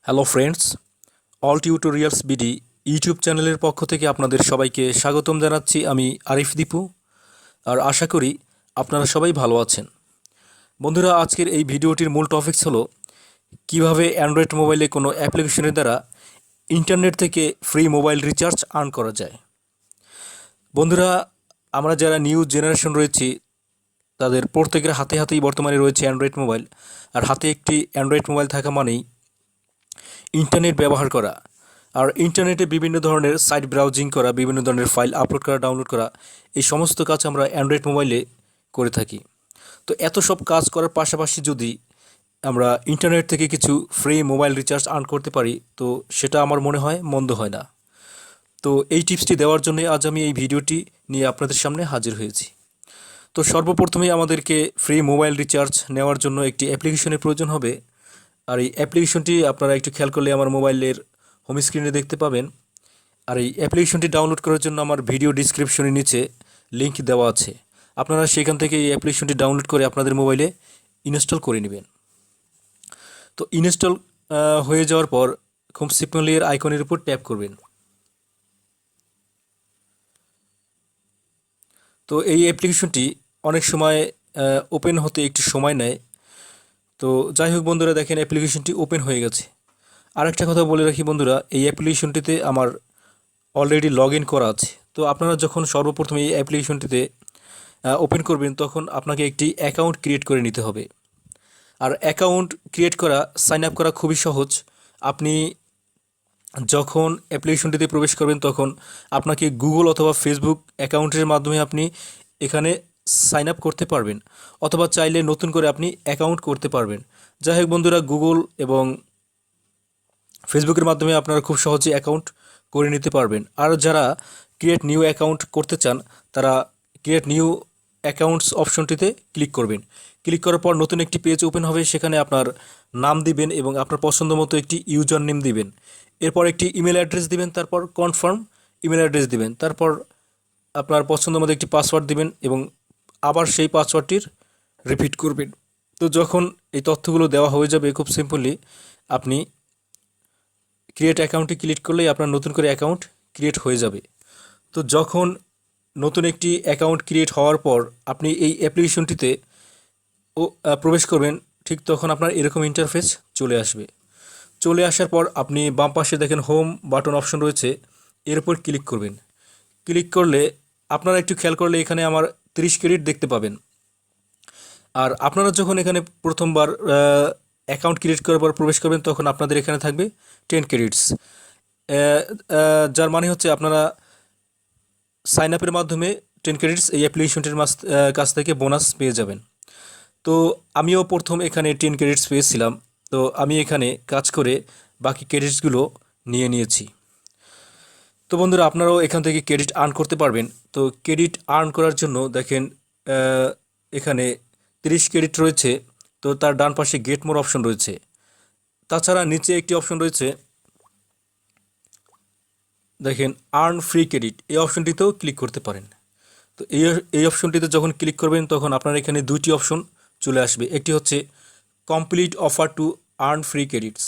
Hello friends, all tutorials BD YouTube চ্যানেলের পক্ষ থেকে আপনাদের সবাইকে স্বাগতম জানাচ্ছি। আমি আরিফ দীপু, আর আশা করি আপনারা সবাই ভালো আছেন। বন্ধুরা, আজকের এই ভিডিওটির মূল টপিকস হলো কিভাবে অ্যান্ড্রয়েড মোবাইলে কোনো অ্যাপ্লিকেশনের দ্বারা ইন্টারনেট থেকে ফ্রি মোবাইল রিচার্জ আর্ন করা যায়। বন্ধুরা, আমরা যারা নিউ জেনারেশন রয়েছি তাদের প্রত্যেকের হাতে হাতেই বর্তমানে রয়েছে অ্যান্ড্রয়েড মোবাইল, আর হাতে একটি অ্যান্ড্রয়েড মোবাইল থাকা মানেই ইন্টারনেট ব্যবহার করা, আর ইন্টারনেটে বিভিন্ন ধরনের সাইট ব্রাউজিং করা, বিভিন্ন ধরনের ফাইল আপলোড করা, ডাউনলোড করা, এই সমস্ত কাজ আমরা অ্যান্ড্রয়েড মোবাইলে করে থাকি। তো এত সব কাজ করার পাশাপাশি যদি আমরা ইন্টারনেট থেকে কিছু ফ্রি মোবাইল রিচার্জ আর্ন করতে পারি, তো সেটা আমার মনে হয় মন্দ হয় না। তো এই টিপসটি দেওয়ার জন্য আজ আমি এই ভিডিওটি নিয়ে আপনাদের সামনে হাজির হয়েছি। তো সর্বপ্রথমেই আমাদেরকে ফ্রি মোবাইল রিচার্জ নেওয়ার জন্য একটি অ্যাপ্লিকেশনের প্রয়োজন হবে। আর এই অ্যাপ্লিকেশনটি আপনারা একটু খেয়াল করলে আমার মোবাইলের হোম স্ক্রিনে দেখতে পাবেন। আর এই অ্যাপ্লিকেশনটি ডাউনলোড করার জন্য আমার ভিডিও ডিসক্রিপশনের নিচে লিংক দেওয়া আছে। আপনারা সেখান থেকে এই অ্যাপ্লিকেশনটি ডাউনলোড করে আপনাদের মোবাইলে ইনস্টল করে নেবেন। তো ইনস্টল হয়ে যাওয়ার পর খুব সিম্পলি এর আইকনের উপর ট্যাপ করবেন। তো এই অ্যাপ্লিকেশনটি অনেক সময় ওপেন হতে একটু সময় নেয়। তো যাই হোক বন্ধুরা, দেখেন অ্যাপ্লিকেশনটি ওপেন হয়ে গেছে। আরেকটা কথা বলে রাখি বন্ধুরা, এই অ্যাপ্লিকেশনটিতে আমার অলরেডি লগ ইন করা আছে। তো আপনারা যখন সর্বপ্রথম এই অ্যাপ্লিকেশনটিতে ওপেন করবেন, তখন আপনাকে একটি অ্যাকাউন্ট ক্রিয়েট করে নিতে হবে। আর অ্যাকাউন্ট ক্রিয়েট করা, সাইন আপ করা খুবই সহজ। আপনি যখন অ্যাপ্লিকেশনটিতে প্রবেশ করবেন, তখন আপনাকে গুগল অথবা ফেসবুক অ্যাকাউন্টের মাধ্যমে আপনি এখানে সাইন আপ করতে পারবেন, অথবা চাইলে নতুন করে আপনি অ্যাকাউন্ট করতে পারবেন। যাই হোক বন্ধুরা, গুগল এবং ফেসবুকের মাধ্যমে আপনারা খুব সহজে অ্যাকাউন্ট করে নিতে পারবেন। আর যারা ক্রিয়েট নিউ অ্যাকাউন্ট করতে চান, তারা ক্রিয়েট নিউ অ্যাকাউন্টস অপশনটিতে ক্লিক করবেন। ক্লিক করার পর নতুন একটি পেজ ওপেন হবে। সেখানে আপনার নাম দিবেন এবং আপনার পছন্দ মতো একটি ইউজার নেম দিবেন। এরপর একটি ইমেল অ্যাড্রেস দিবেন, তারপর কনফার্ম ইমেল অ্যাড্রেস দিবেন, তারপর আপনার পছন্দ মতো একটি পাসওয়ার্ড দিবেন এবং আবার সেই পাসওয়ার্ডটির রিপিট করবেন। তো যখন এই তথ্যগুলো দেওয়া হয়ে যাবে, খুব সিম্পলি আপনি ক্রিয়েট অ্যাকাউন্টে ক্লিক করলেই আপনার নতুন করে অ্যাকাউন্ট ক্রিয়েট হয়ে যাবে। তো যখন নতুন একটি অ্যাকাউন্ট ক্রিয়েট হওয়ার পর আপনি এই অ্যাপ্লিকেশনটিতে প্রবেশ করবেন, ঠিক তখন আপনার এরকম ইন্টারফেস চলে আসবে। চলে আসার পর আপনি বাম পাশে দেখেন হোম বাটন অপশন রয়েছে, এর উপর ক্লিক করবেন। ক্লিক করলে আপনারা একটু খেয়াল করলে এখানে আমার 30 ক্রেডিট দেখতে পাবেন। আর আপনারা যখন এখানে প্রথমবার অ্যাকাউন্ট ক্রিয়েট করার পর প্রবেশ করবেন, তখন আপনাদের এখানে থাকবে 10 ক্রেডিটস, যার মানে হচ্ছে আপনারা সাইন আপের মাধ্যমে 10 ক্রেডিটস এই অ্যাপ্লিকেশনটির কাছ থেকে বোনাস পেয়ে যাবেন। তো আমিও প্রথম এখানে 10 ক্রেডিটস পেয়েছিলাম। তো আমি এখানে কাজ করে বাকি ক্রেডিটসগুলো নিয়ে নিয়েছি। তো বন্ধুরা, আপনারাও এখান থেকে ক্রেডিট আর্ন করতে পারবেন। তো ক্রেডিট আর্ন করার জন্য দেখেন এখানে 30 ক্রেডিট রয়েছে। তো তার ডান পাশে গেট মোর অপশন রয়েছে। তাছাড়া নিচে একটি অপশন রয়েছে, দেখেন আর্ন ফ্রি ক্রেডিট, এই অপশনটিতেও ক্লিক করতে পারেন। তো এই অপশনটিতে যখন ক্লিক করবেন, তখন আপনার এখানে দুইটি অপশন চলে আসবে। একটি হচ্ছে complete offer to earn free credits,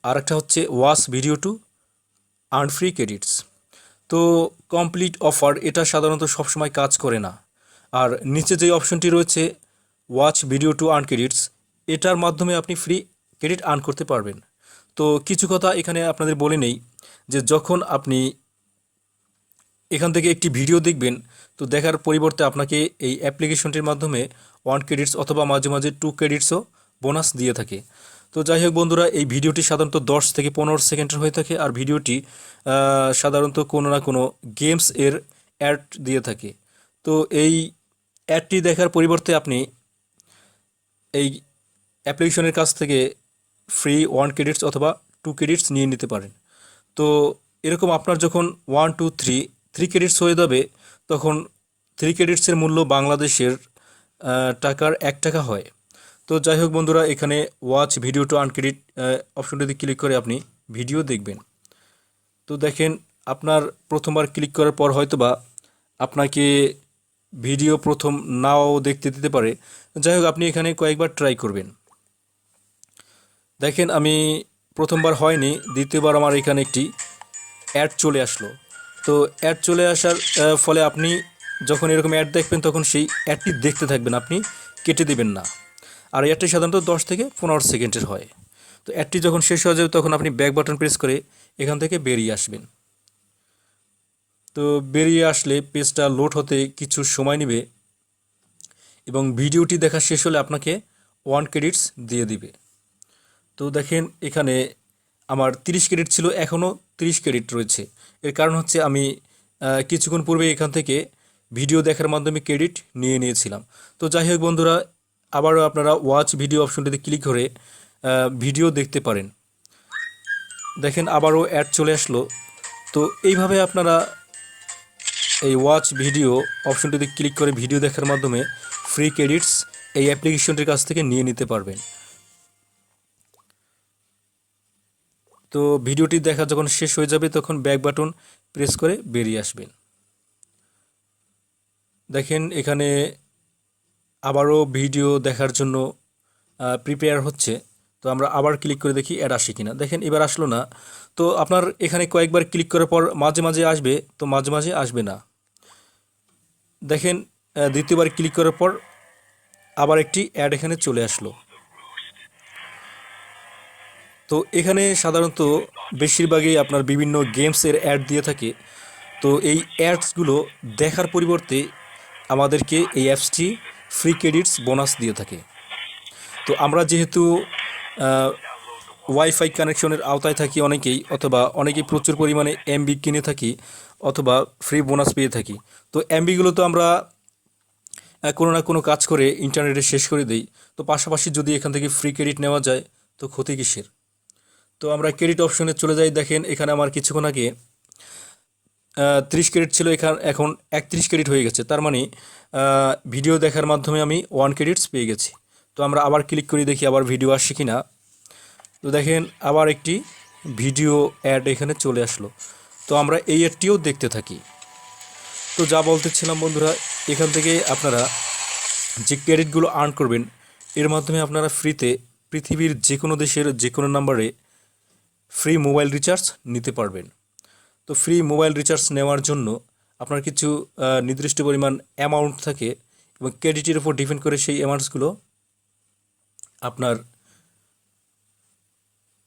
আর একটা হচ্ছে watch video to earn free credits. তো কমপ্লিট অফার এটা সাধারণত সবসময় কাজ করে না। আর নিচে যে অপশনটি রয়েছে watch video to earn credits, এটার মাধ্যমে আপনি ফ্রি ক্রেডিট আর্ন করতে পারবেন। তো কিছু কথা এখানে আপনাদের বলে নেই, যে যখন আপনি এখান থেকে একটি ভিডিও দেখবেন, তো দেখার পরিবর্তে আপনাকে এই অ্যাপ্লিকেশনটির মাধ্যমে 1 ক্রেডিটস অথবা মাঝে মাঝে 2 ক্রেডিটসও বোনাস দিয়ে থাকে। তো যাই হোক বন্ধুরা, এই ভিডিওটি সাধারণত 10 থেকে 15 সেকেন্ডের হয়ে থাকে, আর ভিডিওটি সাধারণত কোনো না কোনো গেমস এর অ্যাড দিয়ে থাকে। তো এই অ্যাডটি দেখার পরিবর্তে আপনি এই অ্যাপ্লিকেশনের কাছ থেকে ফ্রি 1 ক্রেডিটস অথবা 2 ক্রেডিটস নিয়ে নিতে পারেন। তো এরকম আপনার যখন 1 2 3 ক্রেডিটস হয়ে যাবে, তখন 3 ক্রেডিটসের মূল্য বাংলাদেশের টাকার 1 টাকা হয়। তো যাই হোক বন্ধুরা, এখানে watch video to earn credit অপশনটিতে ক্লিক করে আপনি ভিডিও দেখবেন। তো দেখেন আপনার প্রথমবার ক্লিক করার পর হয়তোবা আপনাকে ভিডিও প্রথম নাও দেখতে দিতে পারে। যাই হোক, আপনি এখানে কয়েকবার ট্রাই করবেন। দেখেন আমি প্রথমবার হয়নি, দ্বিতীয়বার আমার এখানে একটি অ্যাড চলে আসলো। তো অ্যাড চলে আসার ফলে আপনি যখন এরকম অ্যাড দেখবেন তখন সেই অ্যাডটি দেখতে থাকবেন, আপনি কেটে দেবেন না। আর অ্যাডটি সাধারণত 10 থেকে 15 সেকেন্ডের হয়। তো অ্যাডটি যখন শেষ হয়ে যাবে তখন আপনি ব্যাক বাটন প্রেস করে এখান থেকে বেরিয়ে আসবেন। তো বেরিয়ে আসলে পেজটা লোড হতে কিছু সময় নেবে এবং ভিডিওটি দেখা শেষ হলে আপনাকে 1 ক্রেডিটস দিয়ে দিবে। তো দেখেন এখানে আমার 30 ক্রেডিট ছিল, এখনও 30 ক্রেডিট রয়েছে। এর কারণ হচ্ছে আমি কিছুক্ষণ পূর্বে এখান থেকে ভিডিও দেখার মাধ্যমে ক্রেডিট নিয়ে নিয়েছিলাম। তো যাই হোক বন্ধুরা, আবারও আপনারা ওয়াচ ভিডিও অপশনটিতে ক্লিক করে ভিডিও দেখতে পারেন। দেখেন আবারও অ্যাড চলে আসলো। তো এইভাবে আপনারা এই ওয়াচ ভিডিও অপশনটিতে ক্লিক করে ভিডিও দেখার মাধ্যমে ফ্রি ক্রেডিটস এই অ্যাপ্লিকেশনটির কাছ থেকে নিয়ে নিতে পারবেন। তো ভিডিওটি দেখা যখন শেষ হয়ে যাবে তখন ব্যাক বাটন প্রেস করে বেরিয়ে আসবেন। দেখেন এখানে আবারও ভিডিও দেখার জন্য প্রিপেয়ার হচ্ছে। তো আমরা আবার ক্লিক করে দেখি অ্যাড আসে কিনা। দেখেন এবার আসলো না। তো আপনার এখানে কয়েকবার ক্লিক করার পর মাঝে মাঝে আসবে, তো মাঝে মাঝে আসবে না। দেখেন দ্বিতীয়বার ক্লিক করার পর আবার একটি অ্যাড এখানে চলে আসলো। তো এখানে সাধারণত বেশিরভাগই আপনার বিভিন্ন গেমসের অ্যাড দিয়ে থাকে। তো এই অ্যাডসগুলো দেখার পরিবর্তে আমাদেরকে এই অ্যাপসটি ফ্রি ক্রেডিটস বোনাস দিয়ে থাকে। তো আমরা যেহেতু ওয়াইফাই কানেকশনের আওতায় থাকি অনেকেই, অথবা অনেকেই প্রচুর পরিমাণে এমবি কিনে থাকি অথবা ফ্রি বোনাস পেয়ে থাকি। তো এমবিগুলো তো আমরা কোনো না কোনো কাজ করে ইন্টারনেটে শেষ করে দেই। তো পাশাপাশি যদি এখান থেকে ফ্রি ক্রেডিট নেওয়া যায় তো ক্ষতি কিসের। তো আমরা ক্রেডিট অপশনে চলে যাই। দেখেন এখানে আমার কিছুক্ষণ আগে 30 ক্রেডিট ছিল, এখন 31 ক্রেডিট হয়ে গেছে। তার মানে ভিডিও দেখার মাধ্যমে আমি 1 ক্রেডিটস পেয়ে গেছি। তো আমরা আবার ক্লিক করে দেখি আবার ভিডিও আসছে কি না। তো দেখেন আবার একটি ভিডিও অ্যাড এখানে চলে আসলো। তো আমরা এই অ্যাডটিও দেখতে থাকি। তো যা বলতেছিলাম বন্ধুরা, এখান থেকে আপনারা যে ক্রেডিটগুলো আর্ন করবেন এর মাধ্যমে আপনারা ফ্রিতে পৃথিবীর যে কোনো দেশের যে কোনো নাম্বারে ফ্রি মোবাইল রিচার্জ নিতে পারবেন। তো ফ্রি মোবাইল রিচার্জ নেওয়ার জন্য আপনার কিছু নির্দিষ্ট পরিমাণ অ্যামাউন্ট থাকে এবং ক্রেডিটের উপর ডিপেন্ড করে সেই অ্যামাউন্টসগুলো আপনার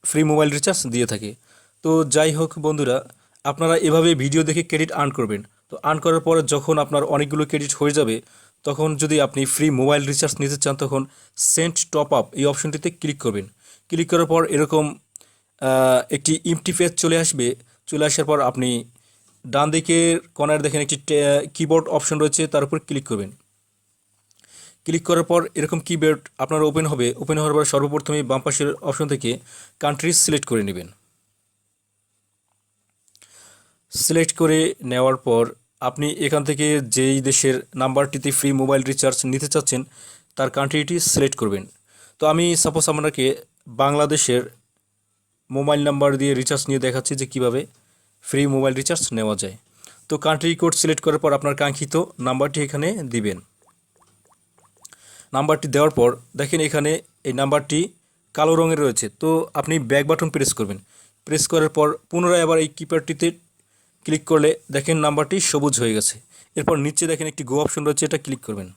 ফ্রি মোবাইল রিচার্জ দিয়ে থাকে। তো যাই হোক বন্ধুরা, আপনারা এভাবে ভিডিও দেখে ক্রেডিট আর্ন করবেন। তো আর্ন করার পরে যখন আপনার অনেকগুলো ক্রেডিট হয়ে যাবে তখন যদি আপনি ফ্রি মোবাইল রিচার্জ নিতে চান তখন সেন্ট টপ আপ এই অপশনটিতে ক্লিক করবেন। ক্লিক করার পর এরকম একটি ইমটি পেজ চলে আসবে। চলে আসার পর আপনি ডান দিকের কর্নার দেখেন একটি কিবোর্ড অপশন রয়েছে, তার উপর ক্লিক করবেন। ক্লিক করার পর এরকম কিবোর্ড আপনার ওপেন হবে। ওপেন হওয়ার পর সর্বপ্রথমে বাম পাশের অপশন থেকে কান্ট্রিজ সিলেক্ট করে নেবেন। সিলেক্ট করে নেওয়ার পর আপনি এখান থেকে যেই দেশের নাম্বারটিতে ফ্রি মোবাইল রিচার্জ নিতে চাচ্ছেন তার কান্ট্রিটি সিলেক্ট করবেন। তো আমি সাপোজ আপনাকে বাংলাদেশের মোবাইল নাম্বার দিয়ে রিচার্জ নিয়ে দেখাচ্ছি যে কিভাবে ফ্রি মোবাইল রিচার্জ নেওয়া যায়। তো কান্ট্রি কোড সিলেক্ট করার পর আপনার কাঙ্ক্ষিত নাম্বারটি এখানে দিবেন। নাম্বারটি দেওয়ার পর দেখেন এখানে এই নাম্বারটি কালো রঙের রয়েছে। তো আপনি ব্যাক বাটন প্রেস করবেন। প্রেস করার পর পুনরায় আবার এই কিপ্যাডটিতে ক্লিক করলে দেখেন নাম্বারটি সবুজ হয়ে গেছে। এরপর নিচে দেখেন একটি গো অপশন রয়েছে, এটা ক্লিক করবেন।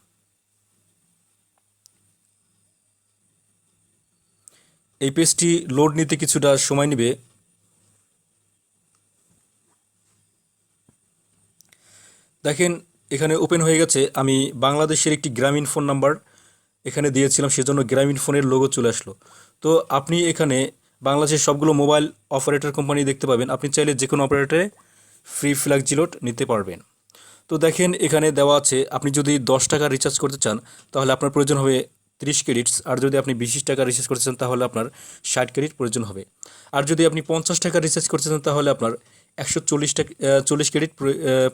এই পেজটি লোড নিতে কিছুটা সময় নেবে। দেখেন এখানে ওপেন হয়ে গেছে। আমি বাংলাদেশের একটি গ্রামীণ ফোন নাম্বার এখানে দিয়েছিলাম, সেজন্য গ্রামীণ ফোনের লোগো চলে আসলো। তো আপনি এখানে বাংলাদেশের সবগুলো মোবাইল অপারেটর কোম্পানি দেখতে পাবেন। আপনি চাইলে যে কোনো অপারেটরে ফ্রি ফ্ল্যাক্সিলোড নিতে পারবেন। তো দেখেন এখানে দেওয়া আছে আপনি যদি 10 টাকা রিচার্জ করতে চান তাহলে আপনার প্রয়োজন হবে 30 ক্রেডিটস। আর যদি আপনি 20 টাকা রিচার্জ করতে চান তাহলে আপনার 60 ক্রেডিট প্রয়োজন হবে। আর যদি আপনি 50 টাকা রিচার্জ করতে চান তাহলে আপনার 140 টাকা 40 ক্রেডিট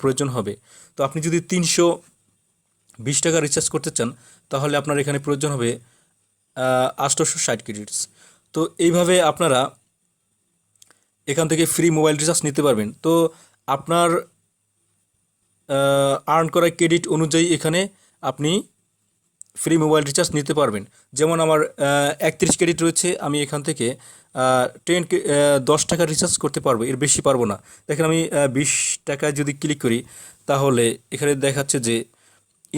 প্রয়োজন হবে। তো আপনি যদি 320 টাকা রিচার্জ করতে চান তাহলে আপনার এখানে প্রয়োজন হবে 860 ক্রেডিটস। তো এইভাবে আপনারা এখান থেকে ফ্রি মোবাইল রিচার্জ নিতে পারবেন। তো আপনার আর্ন করা ক্রেডিট অনুযায়ী এখানে আপনি ফ্রি মোবাইল রিচার্জ নিতে পারবেন। যেমন আমার 31 ক্রেডিট রয়েছে, আমি এখান থেকে 10 টাকা রিচার্জ করতে পারবো, এর বেশি পারবো না। দেখেন আমি 20 টাকায় যদি ক্লিক করি তাহলে এখানে দেখাচ্ছে যে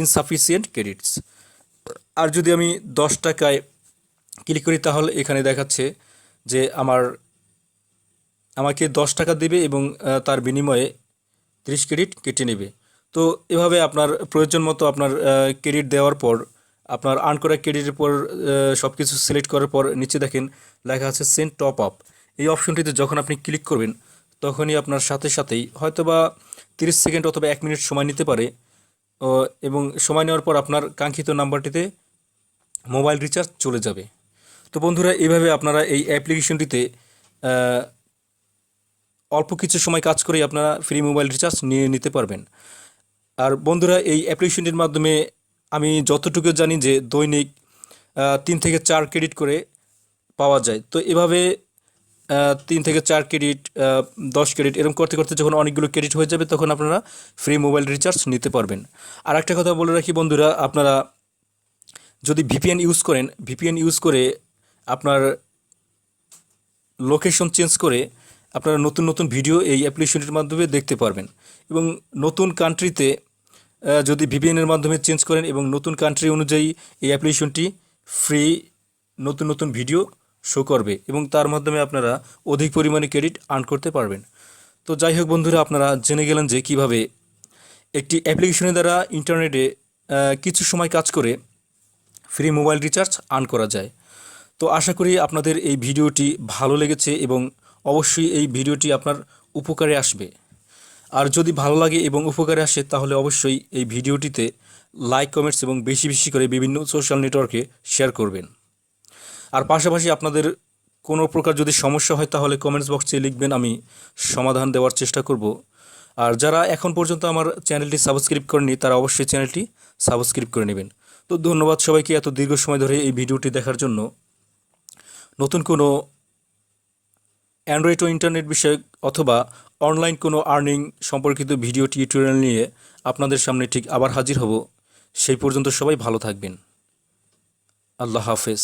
ইনসাফিসিয়েন্ট ক্রেডিটস। আর যদি আমি 10 টাকায় ক্লিক করি তাহলে এখানে দেখাচ্ছে যে আমাকে 10 টাকা দেবে এবং তার বিনিময়ে 30 ক্রেডিট কেটে নেবে। তো এভাবে আপনার প্রয়োজন মতো আপনার ক্রেডিট দেওয়ার পর আপনার আর্ন করা ক্রেডিটের পর সব কিছু সিলেক্ট করার পর নিচে দেখেন লেখা আছে সেন্ড টপ আপ। এই অপশনটিতে যখন আপনি ক্লিক করবেন তখনই আপনার সাথে সাথেই হয়তোবা 30 সেকেন্ড অথবা 1 মিনিট সময় নিতে পারে। এবং সময় নেওয়ার পর আপনার কাঙ্ক্ষিত নাম্বারটিতে মোবাইল রিচার্জ চলে যাবে। তো বন্ধুরা, এইভাবে আপনারা এই অ্যাপ্লিকেশনটিতে অল্প কিছু সময় কাজ করেই আপনারা ফ্রি মোবাইল রিচার্জ নিয়ে নিতে পারবেন। আর বন্ধুরা, এই অ্যাপ্লিকেশনটির মাধ্যমে আমি যতটুকু জানি যে দৈনিক 3 থেকে 4 ক্রেডিট করে পাওয়া যায়। তো এভাবে 3 থেকে 4 ক্রেডিট, 10 ক্রেডিট এরকম করতে করতে যখন অনেকগুলো ক্রেডিট হয়ে যাবে তখন আপনারা ফ্রি মোবাইল রিচার্জ নিতে পারবেন। আর একটা কথা বলে রাখি বন্ধুরা, আপনারা যদি ভিপিএন ইউজ করেন, ভিপিএন ইউজ করে আপনার লোকেশন চেঞ্জ করে আপনারা নতুন নতুন ভিডিও এই অ্যাপ্লিকেশনটির মাধ্যমে দেখতে পারবেন। এবং নতুন কান্ট্রিতে যদি ভিপিএনের মাধ্যমে চেঞ্জ করেন এবং নতুন কান্ট্রি অনুযায়ী এই অ্যাপ্লিকেশনটি ফ্রি নতুন নতুন ভিডিও শো করবে এবং তার মাধ্যমে আপনারা অধিক পরিমাণে ক্রেডিট আর্ন করতে পারবেন। তো যাই হোক বন্ধুরা, আপনারা জেনে গেলেন যে কিভাবে একটি অ্যাপ্লিকেশনের দ্বারা ইন্টারনেটে কিছু সময় কাজ করে ফ্রি মোবাইল রিচার্জ আর্ন করা যায়। তো আশা করি আপনাদের এই ভিডিওটি ভালো লেগেছে এবং অবশ্যই এই ভিডিওটি আপনার উপকারে আসবে। আর যদি ভালো লাগে এবং উপকারে আসে তাহলে অবশ্যই এই ভিডিওটিতে লাইক, কমেন্টস এবং বেশি বেশি করে বিভিন্ন সোশ্যাল নেটওয়ার্কে শেয়ার করবেন। আর পাশাপাশি আপনাদের কোনো প্রকার যদি সমস্যা হয় তাহলে কমেন্টস বক্সে লিখবেন, আমি সমাধান দেওয়ার চেষ্টা করব। আর যারা এখন পর্যন্ত আমার চ্যানেলটি সাবস্ক্রাইব করেনি তারা অবশ্যই চ্যানেলটি সাবস্ক্রাইব করে নেবেন। তো ধন্যবাদ সবাইকে এত দীর্ঘ সময় ধরে এই ভিডিওটি দেখার জন্য। নতুন কোনো অ্যান্ড্রয়েড ও ইন্টারনেট বিষয়ক অথবা অনলাইন কোনো আর্নিং সম্পর্কিত ভিডিও টিউটোরিয়াল নিয়ে আপনাদের সামনে ঠিক আবার হাজির হব। সেই পর্যন্ত সবাই ভালো থাকবেন। আল্লাহ হাফেজ।